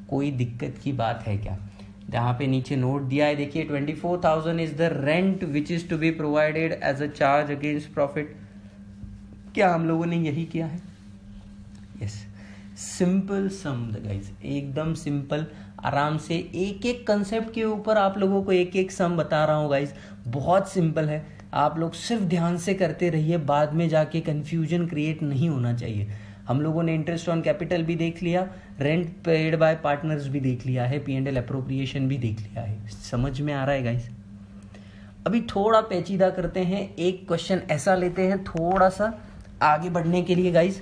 कोई दिक्कत की बात है क्या? यहाँ पे नीचे नोट दिया है, देखिए 24,000 is the rent which is to be provided as a charge against profit. क्या हम लोगों ने यही किया है? यस. सिंपल सम गाइस, एकदम सिंपल. आराम से एक एक कंसेप्ट के ऊपर आप लोगों को एक एक सम बता रहा हूँ गाइस. बहुत सिंपल है, आप लोग सिर्फ ध्यान से करते रहिए, बाद में जाके कंफ्यूजन क्रिएट नहीं होना चाहिए. हम लोगों ने इंटरेस्ट ऑन कैपिटल भी देख लिया, रेंट पेड बाय पार्टनर्स भी देख लिया है, P&L अप्रोप्रिएशन भी देख लिया है. समझ में आ रहा है गाइस? अभी थोड़ा पेचीदा करते हैं. एक क्वेश्चन ऐसा लेते हैं थोड़ा सा आगे बढ़ने के लिए guys.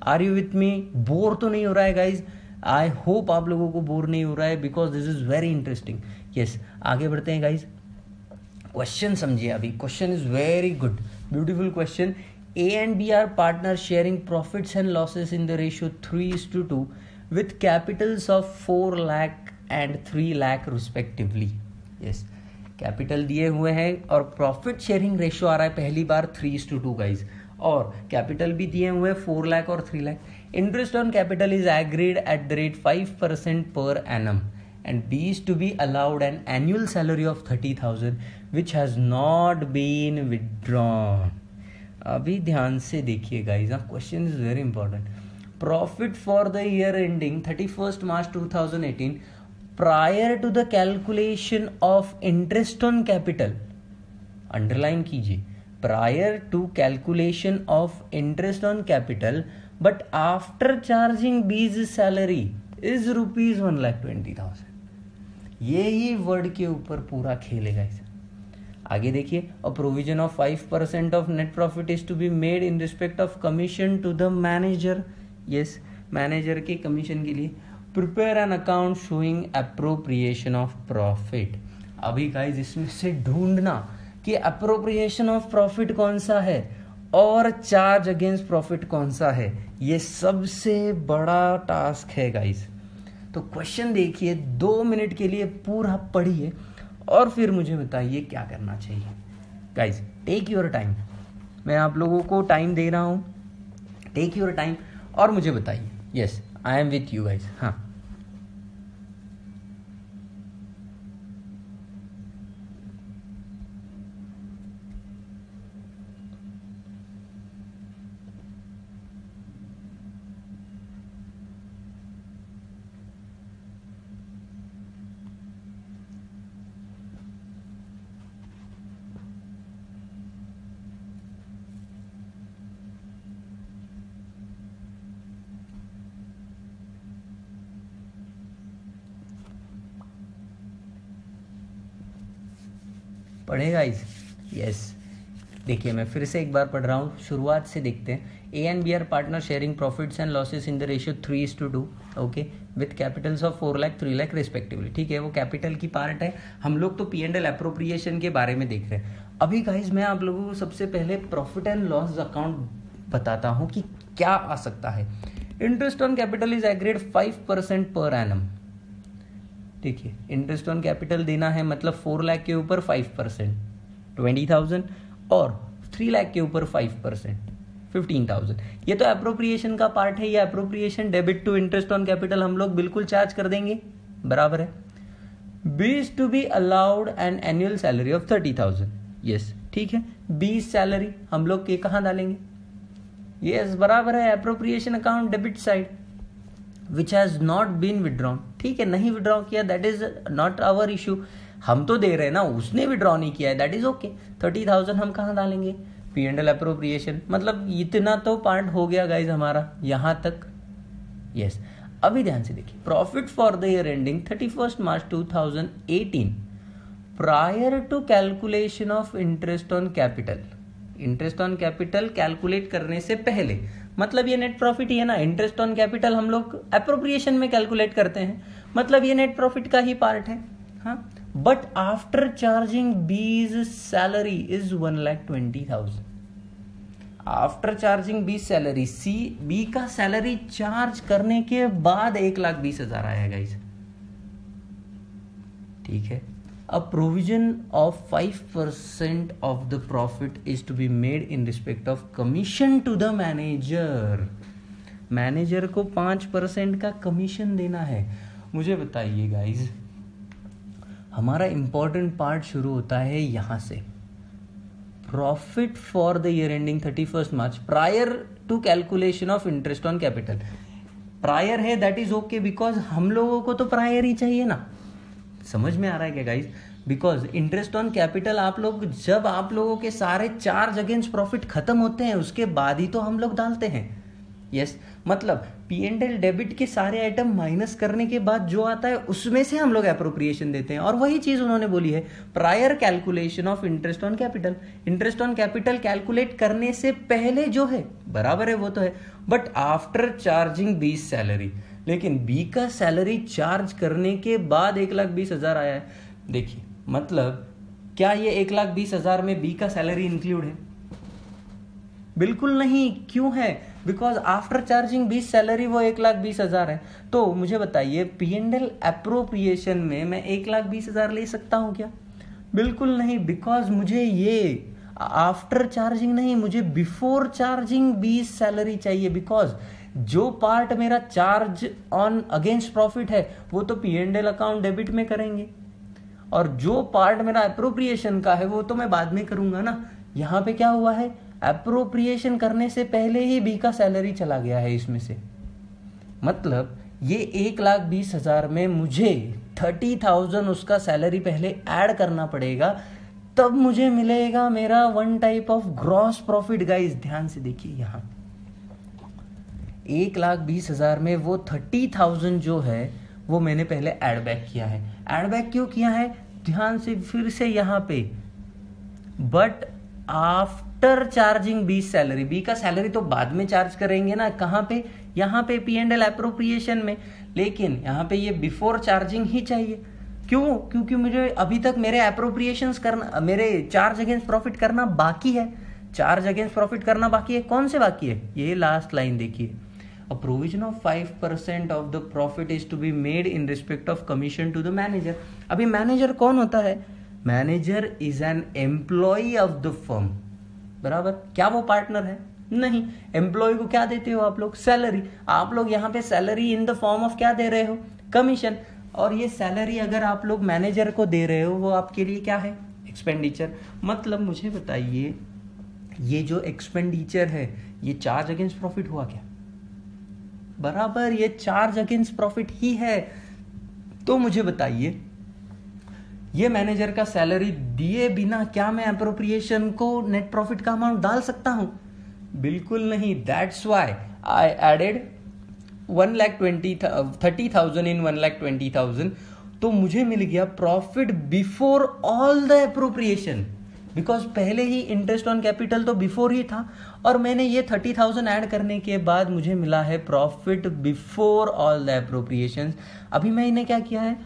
Are you with me? Bore तो नहीं हो रहा है गाइस? आई होप आप लोगों को बोर नहीं हो रहा है, because this is very interesting. Yes, आगे बढ़ते हैं गाइस. क्वेश्चन समझिए अभी. Question is very good, beautiful question. A and B are partners sharing profits and losses in the ratio 3:2 with capitals of 4 lakh and 3 lakh respectively. Yes, capital दिए हुए हैं और प्रॉफिट शेयरिंग रेशियो आ रहा है पहली बार 3:2 गाइज, और कैपिटल भी दिए हुए हैं 4 लाख और 3 lakh. Interest on capital is agreed eight the rate 5% per annum and B is to be allowed an annual salary of 30,000 which has not been withdrawn. अभी ध्यान से देखिए guys, question is very important. Profit for the year ending 31st March 2018 prior to the calculation of interest on capital. Underline कीजिए, prior to calculation of interest on capital but after charging B's salary is rupees 1,20,000. यही वर्ड के ऊपर पूरा खेलेगा इसे. आगे देखिए, a provision of 5% of net profit is to be made in respect of commission to the manager. Yes, manager के कमीशन के लिए prepare an account showing appropriation of profit. अभी गाइज इसमें से ढूंढना कि अप्रोप्रिएशन ऑफ प्रॉफिट कौन सा है और चार्ज अगेंस्ट प्रॉफिट कौन सा है, ये सबसे बड़ा टास्क है गाइज. तो क्वेश्चन देखिए, 2 मिनट के लिए पूरा पढ़िए और फिर मुझे बताइए क्या करना चाहिए. गाइज टेक योर टाइम, मैं आप लोगों को टाइम दे रहा हूँ. टेक योर टाइम और मुझे बताइए. Yes, I am with you guys. हाँ, पढ़े गाइस? यस। देखिए मैं फिर से एक बार पढ़ रहा हूँ, शुरुआत से देखते हैं। A and B are partner sharing profits and losses in the ratio 3:2, okay, with capitals of 4 lakh 3 lakh respectively. ठीक है, वो कैपिटल की पार्ट है। हम लोग तो P&L एप्रोप्रिएशन के बारे में देख रहे हैं। अभी गाइज मैं आप लोगों को सबसे पहले प्रॉफिट एंड लॉस अकाउंट बताता हूँ कि क्या आ सकता है। Interest on capital is agreed 5% per annum. देखिए इंटरेस्ट ऑन कैपिटल देना है मतलब 4 लाख के ऊपर 5%, 20,000, और 3 लाख के ऊपर 5%, 15,000। ये तो एप्रोप्रिएशन का पार्ट है। ये appropriation debit to interest on capital हम लोग बिल्कुल चार्ज कर देंगे, बराबर है। B is to be allowed an annual salary of 30,000। Yes, ठीक है। बी सैलरी हम लोग के कहां डालेंगे? यस, बराबर है, appropriation account debit side, which has not been withdrawn. ठीक है, नहीं विड्रॉ किया, that is not our issue. हम तो दे रहे हैं ना, उसने विड्रॉ नहीं किया है, दैट इज ओके। 30,000 हम कहां डालेंगे? P&L appropriation. मतलब इतना तो पार्ट हो गया गाइज हमारा यहां तक। यस, अभी ध्यान से देखिए, profit for the year ending 31 March 2018 prior to calculation of interest on capital. Interest on capital calculate करने से पहले, मतलब ये नेट प्रॉफिट ही है ना। इंटरेस्ट ऑन कैपिटल हम लोग एप्रोप्रिएशन में कैलकुलेट करते हैं, मतलब ये नेट प्रॉफिट का ही पार्ट है। हाँ, but after charging B's salary is 1,20,000। After charging B salary, B का सैलरी चार्ज करने के बाद 1,20,000 आएगा इसे। ठीक है, a provision of 5% of the profit is to be made in respect of commission to the manager. Manager को 5% का कमीशन देना है। मुझे बताइए गाइज, हमारा इंपॉर्टेंट पार्ट शुरू होता है यहां से। Profit for the year ending 31 March prior to calculation of interest on capital. Prior है, दैट इज ओके, बिकॉज हम लोगों को तो प्रायर ही चाहिए ना। समझ में आ रहा है क्या guys? Because interest on capital आप लोग, जब आप लोगों के सारे चार्ज अगेंस्ट प्रॉफिट खत्म होते हैं उसके बाद ही तो हम लोग डालते हैं। यस, मतलब P&L डेबिट के सारे आइटम माइनस करने के बाद जो आता है उसमें से हम लोग एप्रोप्रिएशन देते हैं। और वही चीज उन्होंने बोली है, prior calculation of interest on capital. Interest on capital calculate करने से पहले जो है, बराबर है, वो तो है, but after charging B salary. लेकिन बी का सैलरी चार्ज करने के बाद 1,20,000 आया है। देखिए मतलब क्या ये 1,20,000 में बी का सैलरी इंक्लूड है? बिल्कुल नहीं। क्यों है? Because after charging B salary वो 1,20,000 है। तो मुझे बताइए, P&L एप्रोप्रिएशन में मैं 1,20,000 ले सकता हूं क्या? बिल्कुल नहीं, बिकॉज मुझे ये आफ्टर चार्जिंग नहीं, मुझे बिफोर चार्जिंग बी सैलरी चाहिए। बिकॉज जो पार्ट मेरा चार्ज ऑन अगेंस्ट प्रॉफिट है वो तो P&L अकाउंट डेबिट में करेंगे, और जो पार्ट मेरा एप्रोप्रिएशन का है वो तो मैं बाद में करूंगा ना। यहां पे क्या हुआ है, एप्रोप्रिएशन करने से पहले ही बी का सैलरी चला गया है इसमें से। मतलब ये 1,20,000 में मुझे 30,000 उसका सैलरी पहले ऐड करना पड़ेगा, तब मुझे मिलेगा मेरा one type of gross profit. Guys ध्यान से देखिए, यहां 1,20,000 में वो 30,000 जो है वो मैंने पहले ऐड बैक किया है। ऐड बैक क्यों किया है? ध्यान से फिर से यहां पे, but after charging B salary. B का सैलरी तो बाद में चार्ज करेंगे ना। कहां पे? यहां पे P&L एप्रोप्रिएशन में। लेकिन यहां पे ये बिफोर चार्जिंग ही चाहिए। क्यों? क्योंकि मुझे अभी तक मेरे एप्रोप्रिएशंस करना, मेरे चार्ज अगेंस्ट प्रॉफिट करना बाकी है। चार्ज अगेंस्ट प्रॉफिट करना बाकी है। कौन से बाकी है? ये लास्ट लाइन देखिए, A provision of 5% of the profit is to be made in respect of commission to the manager. अभी मैनेजर कौन होता है? Manager is an employee of the firm, बराबर। क्या वो पार्टनर है? नहीं। एम्प्लॉय को क्या देते हो आप लोग? सैलरी। आप लोग यहाँ पे salary in the form of क्या दे रहे हो? कमीशन। और ये सैलरी अगर आप लोग मैनेजर को दे रहे हो वो आपके लिए क्या है? एक्सपेंडिचर। मतलब मुझे बताइए, ये जो एक्सपेंडिचर है ये चार्ज अगेंस्ट प्रॉफिट हुआ क्या? बराबर, ये चार्ज अगेंस्ट प्रॉफिट ही है। तो मुझे बताइए, ये मैनेजर का सैलरी दिए बिना क्या मैं एप्रोप्रिएशन को नेट प्रॉफिट का अमाउंट डाल सकता हूं? बिल्कुल नहीं। That's why I added 1,30,000 in 1,20,000 तो मुझे मिल गया profit before all the appropriation, because पहले ही इंटरेस्ट ऑन कैपिटल तो बिफोर ही था, और मैंने ये 30,000 ऐड करने के बाद मुझे मिला है profit before all the appropriation. अभी मैं इन्हें क्या किया है,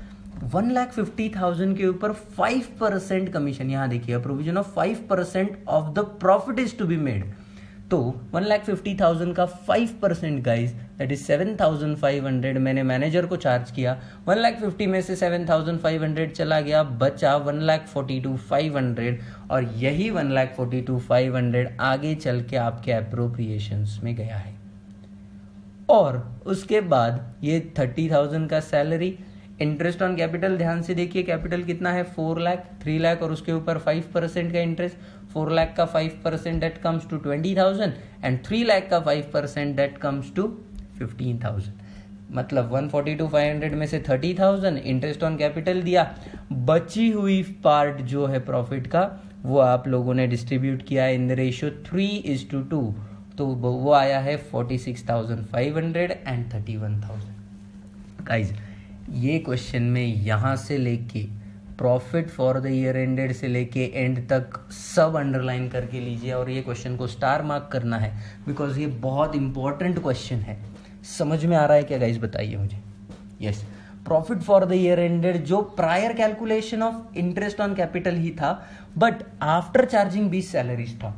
1,50,000 के ऊपर 5% कमीशन, यहाँ देखिए provision of 5% of the profit is to be made. तो 1,50,000 का 5% गाइज दैट इज 7,500 मैंने मैनेजर को चार्ज किया। 1,50,000 में से 7,500 चला गया, बचा 1,42,500, और यही 1,42,500 आगे चल के आपके एप्रोप्रिएशंस में गया है। और उसके बाद ये 30,000 का सैलरी, इंटरेस्ट ऑन कैपिटल ध्यान से देखिए, कैपिटल कितना है 4 लाख, 3 लाख और उसके ऊपर 5% का इंटरेस्ट, 4 लाख का 5% that comes to 20,000 and 3 lakh का 5% दैट कम्स टू 15,000। मतलब 142,500 में से 30,000 इंटरेस्ट ऑन कैपिटल दिया, बची हुई पार्ट जो है प्रॉफिट का वो आप लोगों ने डिस्ट्रीब्यूट किया इन द रेशियो 3:2, तो वो आया है 46,500 एंड 31,000। गाइज ये क्वेश्चन में यहाँ से लेके profit for the year ended से लेके एंड तक सब अंडरलाइन करके लीजिए, और ये क्वेश्चन को स्टार मार्क करना है बिकॉज ये बहुत इंपॉर्टेंट क्वेश्चन है। समझ में आ रहा है क्या गाइज, बताइए मुझे। Yes, profit for the year ended जो prior calculation of interest on capital ही था, बट आफ्टर चार्जिंग 20 सैलरीज था,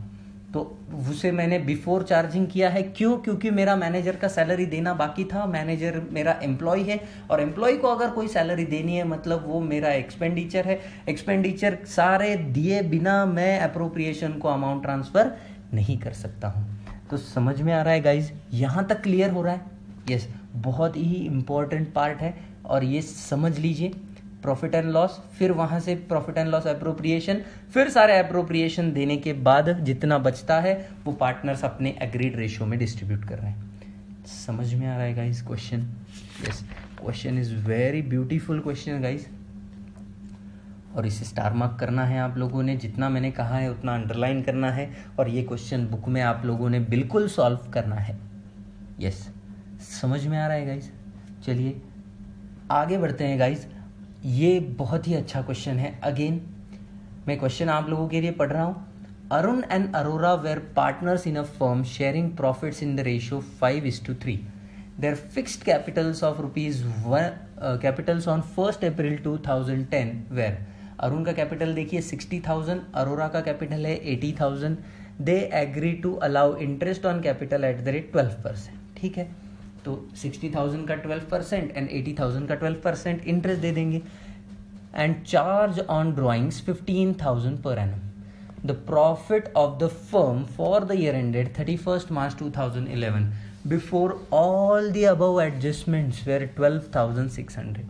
तो उसे मैंने बिफोर चार्जिंग किया है। क्यों? क्योंकि मेरा मैनेजर का सैलरी देना बाकी था। मैनेजर मेरा एम्प्लॉय है, और एम्प्लॉय को अगर कोई सैलरी देनी है मतलब वो मेरा एक्सपेंडिचर है। एक्सपेंडिचर सारे दिए बिना मैं अप्रोप्रिएशन को अमाउंट ट्रांसफर नहीं कर सकता हूँ। तो समझ में आ रहा है गाइज, यहाँ तक क्लियर हो रहा है? यस, बहुत ही इंपॉर्टेंट पार्ट है, और ये समझ लीजिए। प्रॉफिट एंड लॉस, फिर वहां से प्रॉफिट एंड लॉस एप्रोप्रिएशन, फिर सारे एप्रोप्रिएशन देने के बाद जितना बचता है वो पार्टनर्स अपने एग्रीड रेशियो में डिस्ट्रीब्यूट कर रहे हैं। समझ में आ रहा है guys question? Yes, question is very beautiful question guys, और इसे स्टार मार्क करना है आप लोगों ने। जितना मैंने कहा है उतना अंडरलाइन करना है, और ये क्वेश्चन बुक में आप लोगों ने बिल्कुल सॉल्व करना है। यस, समझ में आ रहा है गाइस? चलिए आगे बढ़ते हैं गाइस। ये बहुत ही अच्छा क्वेश्चन है। अगेन मैं क्वेश्चन आप लोगों के लिए पढ़ रहा हूँ। Arun and Arora were partners in a firm sharing profits in the ratio 5:3. Their fixed capitals of rupees capitals on 1 April 2010 were, Arun का कैपिटल देखिए 60,000, अरोरा का कैपिटल है 80,000। They agree to allow interest on capital at the rate 12%। ठीक है, तो 60,000 का 12% एंड 80,000 का 12% इंटरेस्ट दे देंगे, and charge on drawings 15,000 per annum. The profit of the firm for the year ended 31 March 2011 before all the above adjustments were 12,600।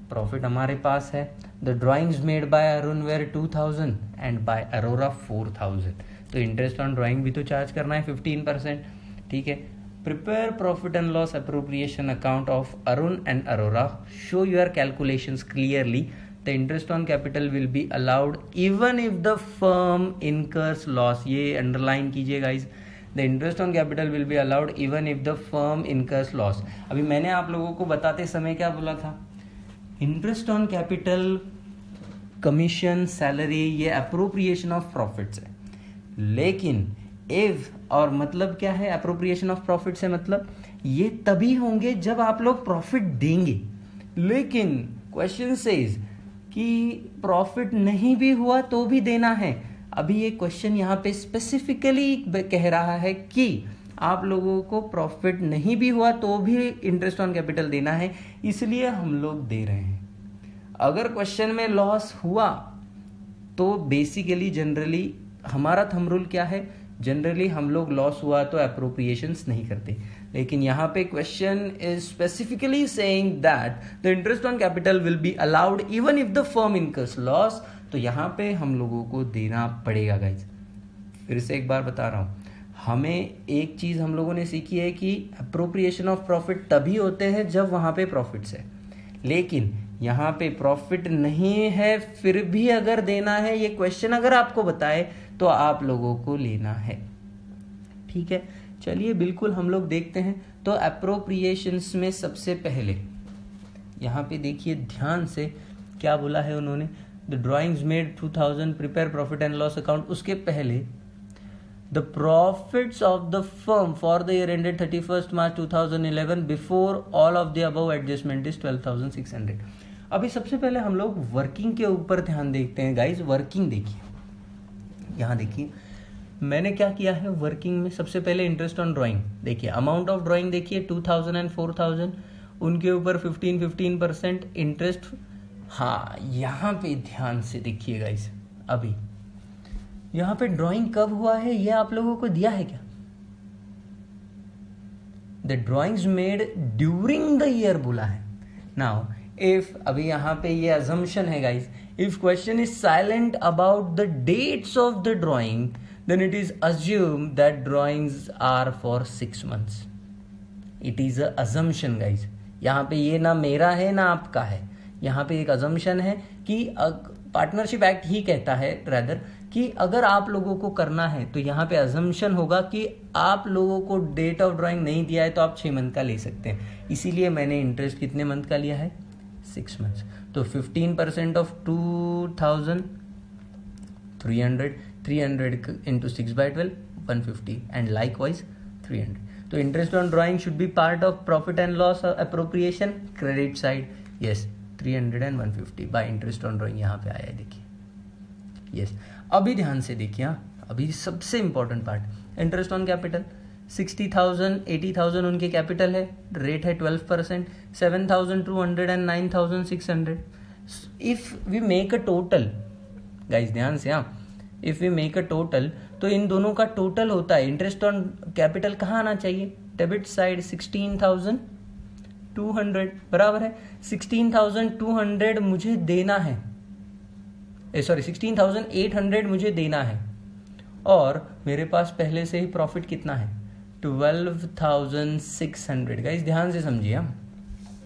Profit हमारे पास है। The drawings made by Arun were 2,000 and by Arora 4,000। तो इंटरेस्ट ऑन ड्रॉइंग भी तो चार्ज करना है 15%। ठीक है, prepare profit and loss appropriation account of Arun and Arora. Show your calculations clearly. The interest on capital will be allowed even if the firm incurs loss. ये underline कीजिए guys. The interest on capital will be allowed even if the firm incurs loss. अभी मैंने आप लोगों को बताते समय क्या बोला था? Interest on capital, commission, salary ये appropriation of profits है, लेकिन इफ और मतलब क्या है अप्रोप्रिएशन ऑफ प्रॉफिट से मतलब ये तभी होंगे जब आप लोग प्रॉफिट देंगे। लेकिन क्वेश्चन सेज कि प्रॉफिट नहीं भी हुआ तो भी देना है। अभी ये क्वेश्चन यहाँ पे स्पेसिफिकली कह रहा है कि आप लोगों को प्रॉफिट नहीं भी हुआ तो भी इंटरेस्ट ऑन कैपिटल देना है, इसलिए हम लोग दे रहे हैं। अगर क्वेश्चन में लॉस हुआ तो बेसिकली जनरली हमारा थंब रूल क्या है, जनरली हम लोग लॉस हुआ तो एप्रोप्रिएशंस नहीं करते, लेकिन यहाँ पे question is specifically saying that the interest on capital will be allowed even if the firm incurs loss, तो यहाँ पे हम लोगों को देना पड़ेगा गाइज। फिर से एक बार बता रहा हूँ, हमें एक चीज हम लोगों ने सीखी है कि अप्रोप्रिएशन ऑफ प्रॉफिट तभी होते हैं जब वहां पे प्रॉफिट्स है, लेकिन यहाँ पे प्रॉफिट नहीं है फिर भी अगर देना है, ये क्वेश्चन अगर आपको बताए तो आप लोगों को लेना है। ठीक है, चलिए बिल्कुल हम लोग देखते हैं। तो एप्रोप्रिएशंस में सबसे पहले यहाँ पे देखिए ध्यान से क्या बोला है उन्होंने, the drawings made 2000 prepare profit and loss account. उसके पहले the profits of the firm for the year ended 31 March 2011 before all of the above adjustment is 12,600। अभी सबसे पहले हम लोग वर्किंग के ऊपर ध्यान देखते हैं गाइज। वर्किंग देखिए, यहाँ देखिए मैंने क्या किया है वर्किंग में। सबसे पहले इंटरेस्ट ऑन ड्राइंग देखिए, अमाउंट ऑफ ड्राइंग देखिए 2000 एंड 4000, उनके ऊपर 15% इंटरेस्ट। हाँ, यहाँ पे ड्यान से देखिए गाइस, अभी यहाँ पे ड्राइंग कब हुआ है ये आप लोगों को दिया है क्या? The drawings made during the year बोला है। नाउ इफ, अभी यहाँ पे ये अजम्पशन है guys, if question is silent about the dates of the drawing then it is assumed that drawings are for 6 months. It is a assumption guys. यहाँ पे ये ना मेरा है ना आपका है, यहाँ पे एक assumption है कि पार्टनरशिप एक्ट ही कहता है rather कि अगर आप लोगों को करना है तो यहाँ पे assumption होगा कि आप लोगों को डेट ऑफ ड्राइंग नहीं दिया है तो आप 6 मंथ का ले सकते हैं। इसीलिए मैंने इंटरेस्ट कितने मंथ का लिया है? 6 मंथ्स। तो 15% ऑफ 2000, 300 into 6/12, 150 and likewise 300. तो interest on drawing should be part of profit and loss appropriation credit side. Yes, 300 and 150 bye interest on drawing यहाँ पे आया है देखिए। यस, अभी ध्यान से देखिए, अभी सबसे important part, interest on capital 60,000 80,000 उनके कैपिटल है, रेट है 12%, 7,200 and 9,600। If we make a total guys, ध्यान से, हाँ, if we make a total तो इन दोनों का टोटल होता है। इंटरेस्ट ऑन कैपिटल कहाँ आना चाहिए? डेबिट साइड 16,200 बराबर है। 16,200 मुझे देना है, 16,800 मुझे देना है, और मेरे पास पहले से ही प्रॉफिट कितना है? 12,600। गाइस ध्यान से समझिए,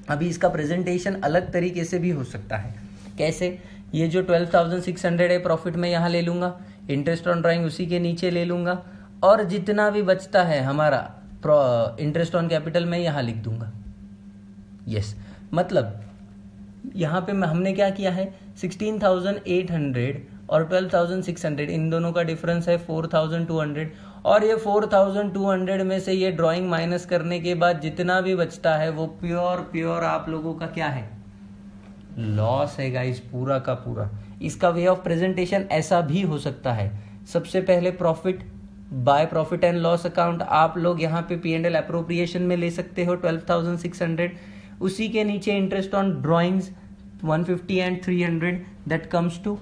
अभी इसका प्रेजेंटेशन अलग तरीके से भी हो सकता है। कैसे? ये जो 12,600 है प्रॉफिट में यहाँ ले लूंगा, इंटरेस्ट ऑन ड्राइंग उसी के नीचे ले लूंगा, और जितना भी बचता है हमारा इंटरेस्ट ऑन कैपिटल में यहाँ लिख दूंगा। यस, मतलब यहाँ पे हमने क्या किया है, 16,800 और 12,600 इन दोनों का डिफरेंस है 4,200, और ये 4,200 में से ये ड्राइंग माइनस करने के बाद जितना भी बचता है वो प्योर आप लोगों का क्या है? लॉस है गाइस, पूरा का पूरा। इसका वे ऑफ प्रेजेंटेशन ऐसा भी हो सकता है। सबसे पहले profit by profit and loss account आप लोग यहाँ पे P&L अप्रोप्रिएशन में ले सकते हो 12,600, उसी के नीचे interest on drawings 150 and 300, that comes to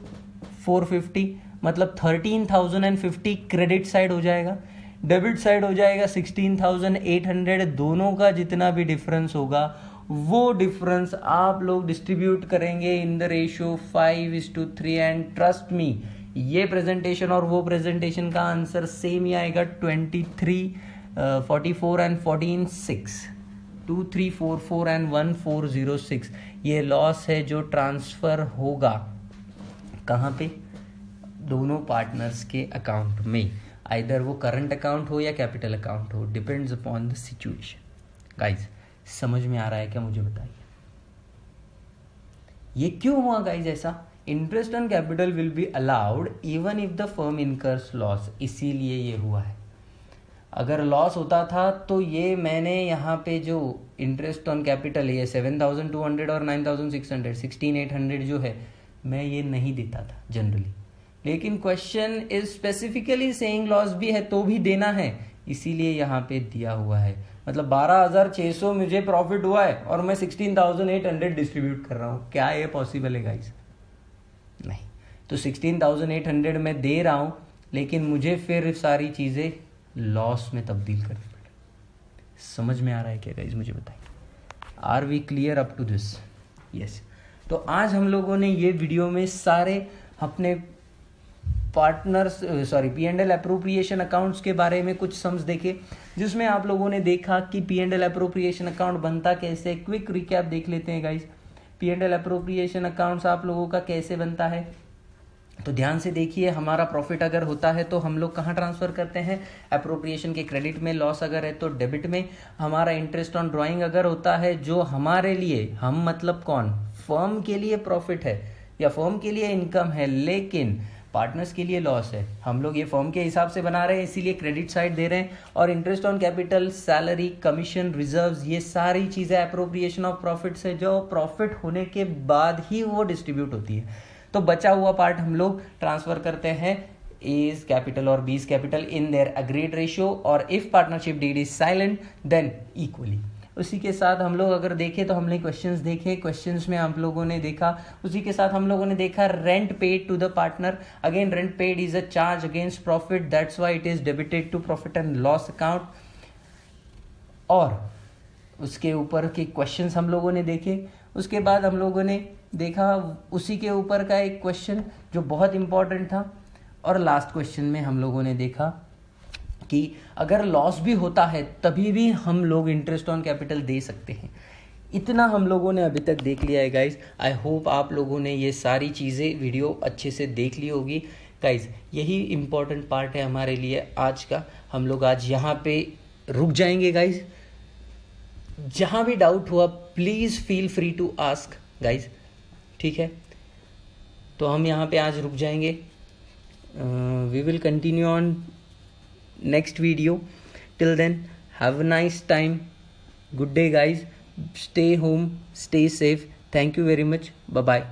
450, मतलब 13,050 क्रेडिट साइड हो जाएगा। डेबिट साइड हो जाएगा 16,800। दोनों का जितना भी डिफरेंस होगा वो डिफरेंस आप लोग डिस्ट्रीब्यूट करेंगे इन the ratio 5:3, and trust me ये प्रेजेंटेशन और वो प्रेजेंटेशन का आंसर सेम ही आएगा। 23, 44 एंड 14, 6, 2344 एंड 1406 ये लॉस है जो ट्रांसफर होगा कहाँ पे? दोनों पार्टनर्स के अकाउंट में, आइदर वो करंट अकाउंट हो या कैपिटल अकाउंट हो, depends upon the situation. Guys समझ में आ रहा है क्या? मुझे बताइए ये क्यों हुआ गाइज ऐसा? Interest on capital will be allowed even if the firm incurs loss, इसीलिए ये हुआ है। अगर लॉस होता था तो ये मैंने यहाँ पे जो इंटरेस्ट ऑन कैपिटल ये 7,200 और 9,600, 16,800 जो है मैं ये नहीं देता था जनरली, लेकिन question is specifically saying loss भी है तो भी देना है, इसीलिए यहाँ पे दिया हुआ है। मतलब 12,600 मुझे प्रॉफिट हुआ है और मैं 16,800 डिस्ट्रीब्यूट कर रहा हूँ, क्या ये पॉसिबल है गाइस? नहीं। तो 16,800 मैं दे रहा हूँ, लेकिन मुझे फिर सारी चीज़ें लॉस में तब्दील करनी पड़े। समझ में आ रहा है क्या गाइस? मुझे बताइए, are we clear up to this? Yes. तो आज हम लोगों ने ये वीडियो में सारे अपने पार्टनर्स P&L अप्रोप्रिएशन अकाउंट्स के बारे में कुछ सम्स देखे, जिसमें आप लोगों ने देखा कि P&L अप्रोप्रिएशन अकाउंट बनता कैसे। क्विक रिकैप देख लेते हैं गाइस। P&L अप्रोप्रिएशन अकाउंट्स आप लोगों का कैसे बनता है? तो ध्यान से देखिए, हमारा प्रॉफिट अगर होता है तो हम लोग कहाँ ट्रांसफ़र करते हैं, अप्रोप्रिएशन के क्रेडिट में, लॉस अगर है तो डेबिट में। हमारा इंटरेस्ट ऑन ड्राइंग अगर होता है, जो हमारे लिए, हम मतलब कौन, फर्म के लिए प्रॉफिट है या फर्म के लिए इनकम है, लेकिन पार्टनर्स के लिए लॉस है, हम लोग ये फर्म के हिसाब से बना रहे हैं इसीलिए क्रेडिट साइड दे रहे हैं। और interest on capital, salary, commission, reserves, ये सारी चीज़ें अप्रोप्रिएशन ऑफ प्रॉफिट से जो प्रॉफिट होने के बाद ही वो डिस्ट्रीब्यूट होती है। तो बचा हुआ पार्ट हम लोग ट्रांसफर करते हैं एज कैपिटल और B's capital in their agreed ratio, और if partnership deed is silent then equally. उसी के साथ हम लोग अगर देखें तो हमने क्वेश्चंस देखे, क्वेश्चंस में आप लोगों ने देखा, उसी के साथ हम लोगों ने देखा rent paid to the partner. Again rent paid is a charge against profit, that's why it is debited to profit and loss account. और उसके ऊपर के क्वेश्चंस हम लोगों ने देखे। उसके बाद हम लोगों ने देखा उसी के ऊपर का एक क्वेश्चन जो बहुत इंपॉर्टेंट था, और लास्ट क्वेश्चन में हम लोगों ने देखा कि अगर लॉस भी होता है तभी भी हम लोग इंटरेस्ट ऑन कैपिटल दे सकते हैं। इतना हम लोगों ने अभी तक देख लिया है गाइज। आई होप आप लोगों ने ये सारी चीज़ें वीडियो अच्छे से देख ली होगी गाइज। यही इम्पॉर्टेंट पार्ट है हमारे लिए आज का। हम लोग आज यहाँ पे रुक जाएंगे गाइज। जहाँ भी डाउट हुआ please feel free to ask guys, ठीक है। तो हम यहाँ पे आज रुक जाएंगे। We will continue on next video. Till then have a nice time, good day guys, stay home, stay safe, thank you very much, bye bye.